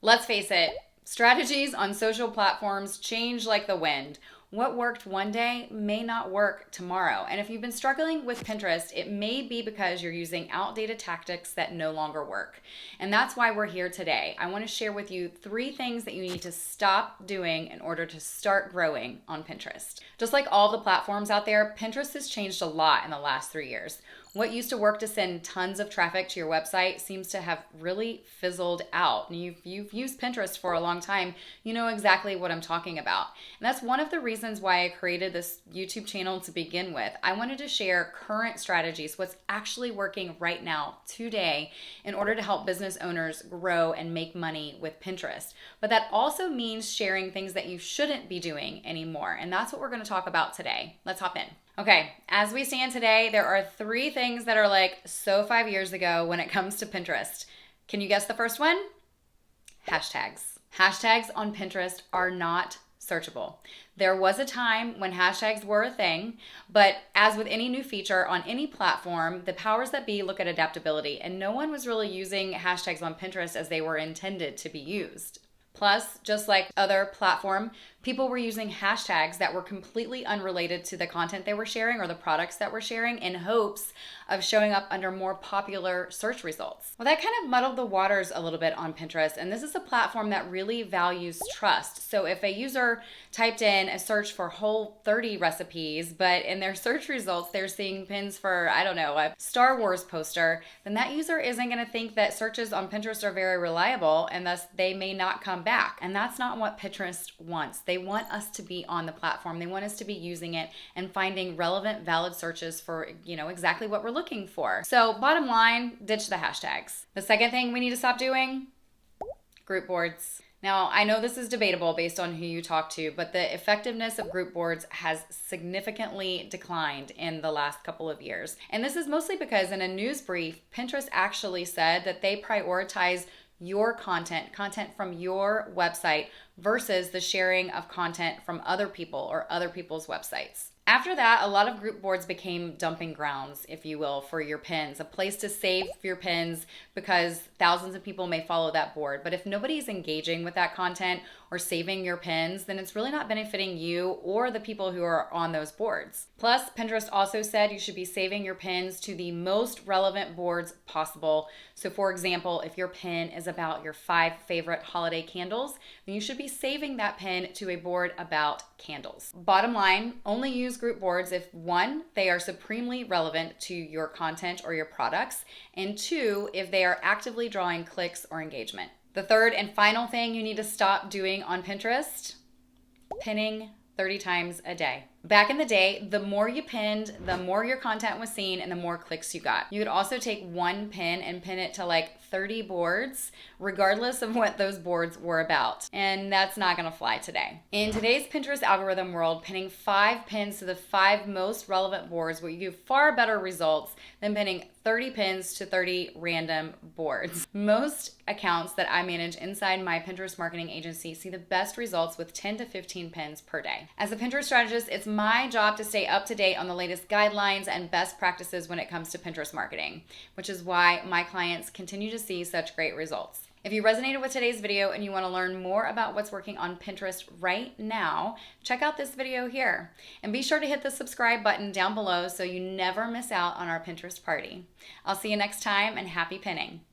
Let's face it, strategies on social platforms change like the wind. What worked one day may not work tomorrow. And if you've been struggling with Pinterest, it may be because you're using outdated tactics that no longer work. And that's why we're here today. I want to share with you 3 things that you need to stop doing in order to start growing on Pinterest. Just like all the platforms out there, Pinterest has changed a lot in the last 3 years. What used to work to send tons of traffic to your website seems to have really fizzled out. And you've used Pinterest for a long time, you know exactly what I'm talking about. And that's one of the reasons why I created this YouTube channel to begin with. I wanted to share current strategies, what's actually working right now, today, in order to help business owners grow and make money with Pinterest. But that also means sharing things that you shouldn't be doing anymore. And that's what we're going to talk about today. Let's hop in. Okay, as we stand today, there are 3 things that are like so 5 years ago when it comes to Pinterest. Can you guess the first one? Hashtags. Hashtags on Pinterest are not searchable. There was a time when hashtags were a thing, but as with any new feature on any platform, the powers that be look at adaptability, and no one was really using hashtags on Pinterest as they were intended to be used. Plus, just like other platform, people were using hashtags that were completely unrelated to the content they were sharing or the products that were sharing in hopes of showing up under more popular search results. Well, that kind of muddled the waters a little bit on Pinterest, and this is a platform that really values trust. So if a user typed in a search for Whole30 recipes, but in their search results they're seeing pins for, I don't know, a Star Wars poster, then that user isn't going to think that searches on Pinterest are very reliable, and thus they may not come back. And that's not what Pinterest wants. They want us to be on the platform. They want us to be using it and finding relevant, valid searches for, exactly what we're looking for. So bottom line, ditch the hashtags. The second thing we need to stop doing, group boards. Now, I know this is debatable based on who you talk to, but the effectiveness of group boards has significantly declined in the last couple of years. And this is mostly because in a news brief, Pinterest actually said that they prioritize your content from your website versus the sharing of content from other people or other people's websites. After that, a lot of group boards became dumping grounds, if you will, for your pins, a place to save your pins because thousands of people may follow that board. But if nobody's engaging with that content or saving your pins, then it's really not benefiting you or the people who are on those boards. Plus, Pinterest also said you should be saving your pins to the most relevant boards possible. So for example, if your pin is about your 5 favorite holiday candles, then you should be saving that pin to a board about candles. Bottom line, only use group boards if 1, they are supremely relevant to your content or your products, and 2, if they are actively drawing clicks or engagement. The third and final thing you need to stop doing on Pinterest, pinning 30 times a day. Back in the day, the more you pinned, the more your content was seen and the more clicks you got. You could also take one pin and pin it to like 30 boards, regardless of what those boards were about. And that's not gonna fly today. In today's Pinterest algorithm world, pinning 5 pins to the 5 most relevant boards will give far better results than pinning 30 pins to 30 random boards. Most accounts that I manage inside my Pinterest marketing agency see the best results with 10 to 15 pins per day. As a Pinterest strategist, it's my job to stay up to date on the latest guidelines and best practices when it comes to Pinterest marketing, which is why my clients continue to see such great results. If you resonated with today's video and you want to learn more about what's working on Pinterest right now, check out this video here. And be sure to hit the subscribe button down below so you never miss out on our Pinterest party. I'll see you next time, and happy pinning.